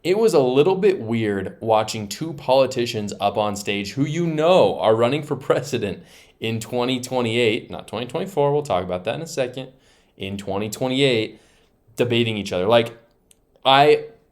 it was a little bit weird watching two politicians up on stage who are running for president in 2028, not 2024, we'll talk about that in a second, in 2028, debating each other. Like,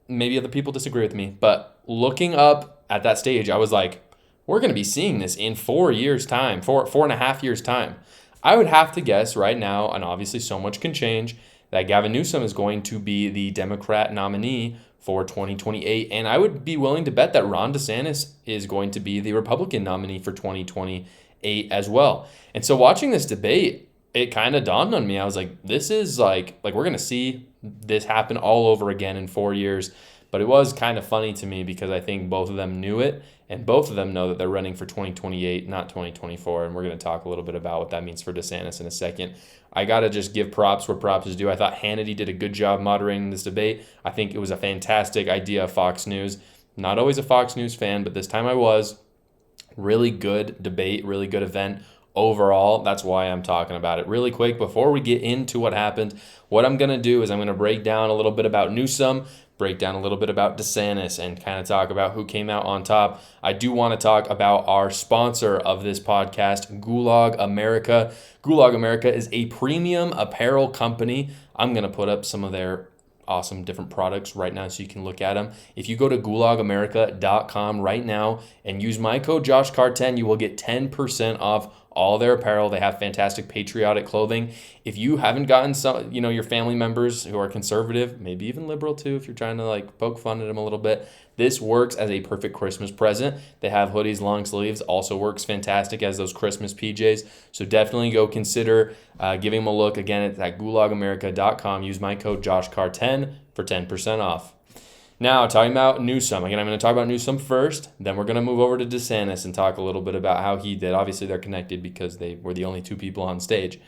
maybe other people disagree with me, but looking up at that stage, I was like, we're going to be seeing this in 4 years' time, 4.5 years' time. I would have to guess right now, and obviously so much can change, that Gavin Newsom is going to be the Democrat nominee for 2028. And I would be willing to bet that Ron DeSantis is going to be the Republican nominee for 2028 as well. And so watching this debate, it kind of dawned on me. I was like, this is like we're going to see this happen all over again in 4 years. But it was kind of funny to me because I think both of them knew it, and both of them know that they're running for 2028, not 2024. And we're going to talk a little bit about what that means for DeSantis in a second. I got to just give props where props is due. I thought Hannity did a good job moderating this debate. I think it was a fantastic idea of Fox News. Not always a Fox News fan, but this time I was. Really good debate, really good event overall. That's why I'm talking about it. Really quick, before we get into what happened, what I'm going to do is I'm going to break down a little bit about Newsom, break down a little bit about DeSantis, and kind of talk about who came out on top. I do want to talk about our sponsor of this podcast, Gulag America. Gulag America is a premium apparel company. I'm going to put up some of their awesome different products right now so you can look at them. If you go to gulagamerica.com right now and use my code JoshCar10, you will get 10% off all their apparel. They have fantastic patriotic clothing. If you haven't gotten some, your family members who are conservative, maybe even liberal too, if you're trying to like poke fun at them a little bit, this works as a perfect Christmas present. They have hoodies, long sleeves, also works fantastic as those Christmas PJs. So definitely go consider giving them a look. Again, it's at gulagamerica.com. Use my code JoshCar10 for 10% off. Now, talking about Newsom. Again, I'm going to talk about Newsom first. Then we're going to move over to DeSantis and talk a little bit about how he did. Obviously, they're connected because they were the only two people on stage.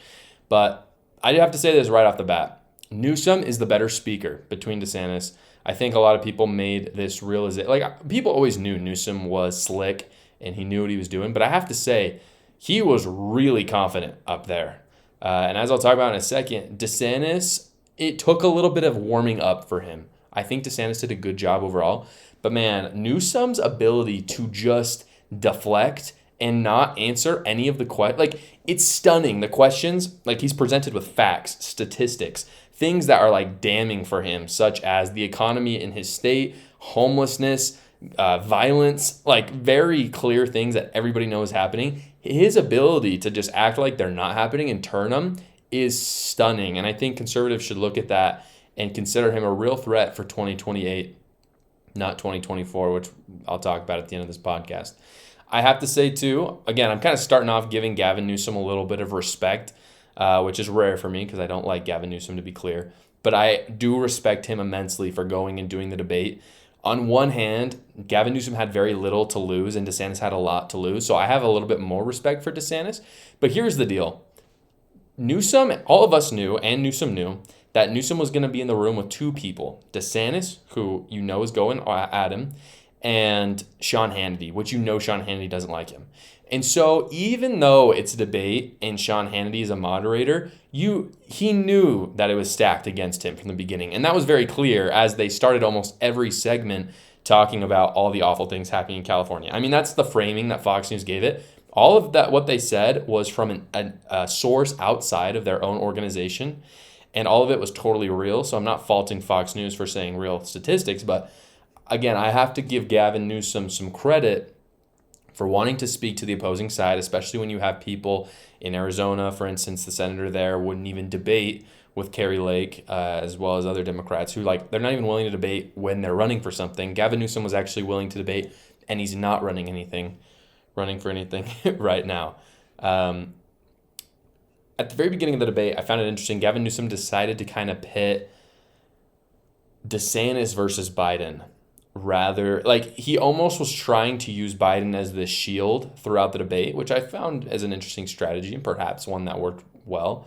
But I have to say this right off the bat. Newsom is the better speaker between DeSantis. I think a lot of people made this realization. Like, people always knew Newsom was slick and he knew what he was doing. But I have to say, he was really confident up there. And as I'll talk about in a second, DeSantis, it took a little bit of warming up for him. I think DeSantis did a good job overall. But man, Newsom's ability to just deflect and not answer any of the questions, like, it's stunning. The questions, like, he's presented with facts, statistics, things that are like damning for him, such as the economy in his state, homelessness, violence, like very clear things that everybody knows happening. His ability to just act like they're not happening and turn them is stunning. And I think conservatives should look at that and consider him a real threat for 2028, not 2024, which I'll talk about at the end of this podcast. I have to say, too, again, I'm kind of starting off giving Gavin Newsom a little bit of respect, which is rare for me because I don't like Gavin Newsom, to be clear. But I do respect him immensely for going and doing the debate. On one hand, Gavin Newsom had very little to lose and DeSantis had a lot to lose. So I have a little bit more respect for DeSantis. But here's the deal. Newsom, all of us knew, and Newsom knew, that Newsom was going to be in the room with two people, DeSantis, who is going at him, and Sean Hannity, which Sean Hannity doesn't like him. And so even though it's a debate and Sean Hannity is a moderator, he knew that it was stacked against him from the beginning. And that was very clear as they started almost every segment talking about all the awful things happening in California. I mean, that's the framing that Fox News gave it. All of that, what they said, was from a source outside of their own organization. And all of it was totally real. So I'm not faulting Fox News for saying real statistics. But again, I have to give Gavin Newsom some credit for wanting to speak to the opposing side, especially when you have people in Arizona, for instance, the senator there wouldn't even debate with Kari Lake, as well as other Democrats who, they're not even willing to debate when they're running for something. Gavin Newsom was actually willing to debate, and he's not running for anything right now. At the very beginning of the debate, I found it interesting. Gavin Newsom decided to kind of pit DeSantis versus Biden. He almost was trying to use Biden as the shield throughout the debate, which I found as an interesting strategy and perhaps one that worked well.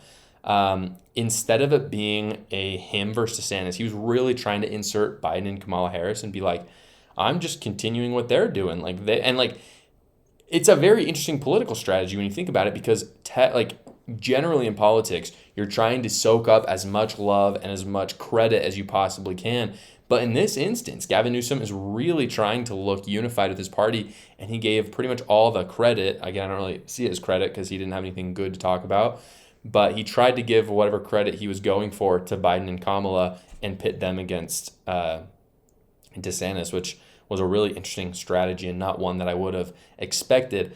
Instead of it being a him versus DeSantis, he was really trying to insert Biden and Kamala Harris and be like, I'm just continuing what they're doing. It's a very interesting political strategy when you think about it, because generally in politics, you're trying to soak up as much love and as much credit as you possibly can. But in this instance, Gavin Newsom is really trying to look unified with his party, and he gave pretty much all the credit. Again, I don't really see it as credit because he didn't have anything good to talk about, but he tried to give whatever credit he was going for to Biden and Kamala and pit them against DeSantis, which was a really interesting strategy and not one that I would have expected.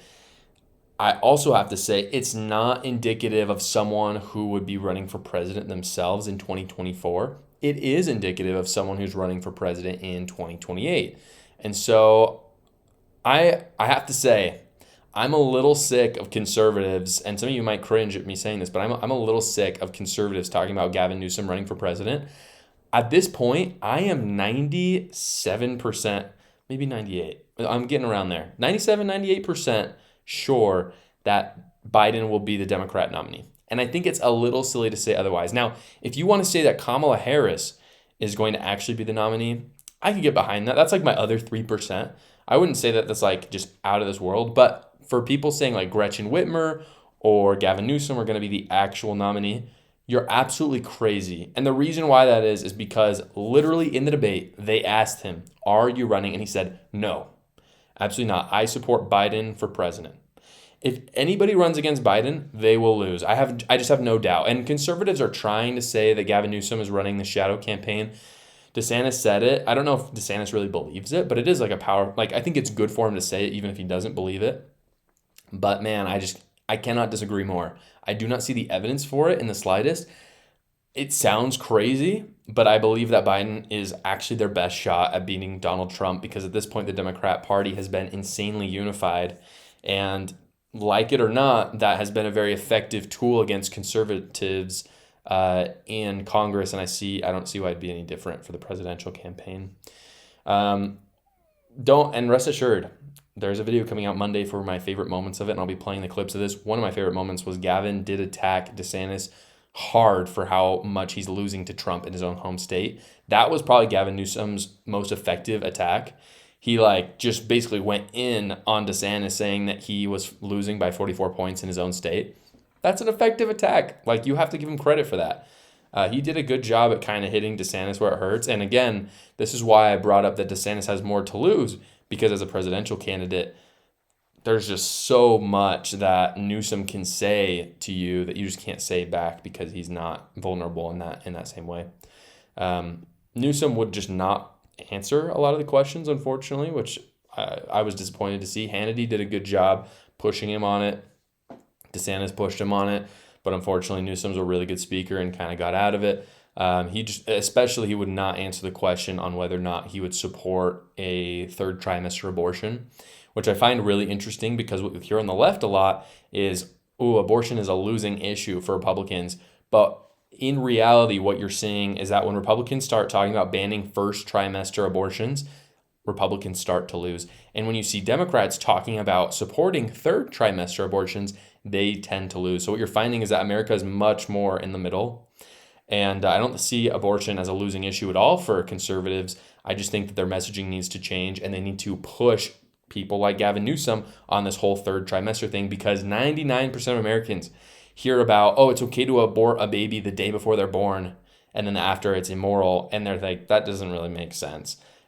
I also have to say it's not indicative of someone who would be running for president themselves in 2024. It is indicative of someone who's running for president in 2028. And so I have to say, I'm a little sick of conservatives, and some of you might cringe at me saying this, but I'm a little sick of conservatives talking about Gavin Newsom running for president. At this point, I am 97%, maybe 98. I'm getting around there. 97, 98% sure that Biden will be the Democrat nominee. And I think it's a little silly to say otherwise. Now, if you want to say that Kamala Harris is going to actually be the nominee, I could get behind that. That's like my other 3%. I wouldn't say that that's like just out of this world, but for people saying like Gretchen Whitmer or Gavin Newsom are going to be the actual nominee, you're absolutely crazy. And the reason why that is because literally in the debate, they asked him, "Are you running?" And he said, "No, absolutely not. I support Biden for president." If anybody runs against Biden, they will lose. I just have no doubt. And conservatives are trying to say that Gavin Newsom is running the shadow campaign. DeSantis said it. I don't know if DeSantis really believes it, but it is like a power. Like, I think it's good for him to say it, even if he doesn't believe it. But man, I cannot disagree more. I do not see the evidence for it in the slightest. It sounds crazy, but I believe that Biden is actually their best shot at beating Donald Trump because at this point, the Democrat Party has been insanely unified. And like it or not, that has been a very effective tool against conservatives in Congress. And I don't see why it'd be any different for the presidential campaign. And rest assured, there's a video coming out Monday for my favorite moments of it, and I'll be playing the clips of this. One of my favorite moments was Gavin did attack DeSantis hard for how much he's losing to Trump in his own home state. That was probably Gavin Newsom's most effective attack. He just basically went in on DeSantis saying that he was losing by 44 points in his own state. That's an effective attack. You have to give him credit for that. He did a good job at kind of hitting DeSantis where it hurts. And again, this is why I brought up that DeSantis has more to lose, because as a presidential candidate, there's just so much that Newsom can say to you that you just can't say back because he's not vulnerable in that same way. Newsom would just not answer a lot of the questions, unfortunately, which I was disappointed to see. Hannity did a good job pushing him on it. DeSantis pushed him on it, but unfortunately Newsom's a really good speaker and kind of got out of it. He would not answer the question on whether or not he would support a third trimester abortion, which I find really interesting because what we hear on the left a lot is, abortion is a losing issue for Republicans. But in reality, what you're seeing is that when Republicans start talking about banning first trimester abortions, Republicans start to lose. And when you see Democrats talking about supporting third trimester abortions, they tend to lose. So what you're finding is that America is much more in the middle. And I don't see abortion as a losing issue at all for conservatives. I just think that their messaging needs to change, and they need to push people like Gavin Newsom on this whole third trimester thing, because 99% of Americans hear about, it's okay to abort a baby the day before they're born, and then after it's immoral, and they're like, that doesn't really make sense.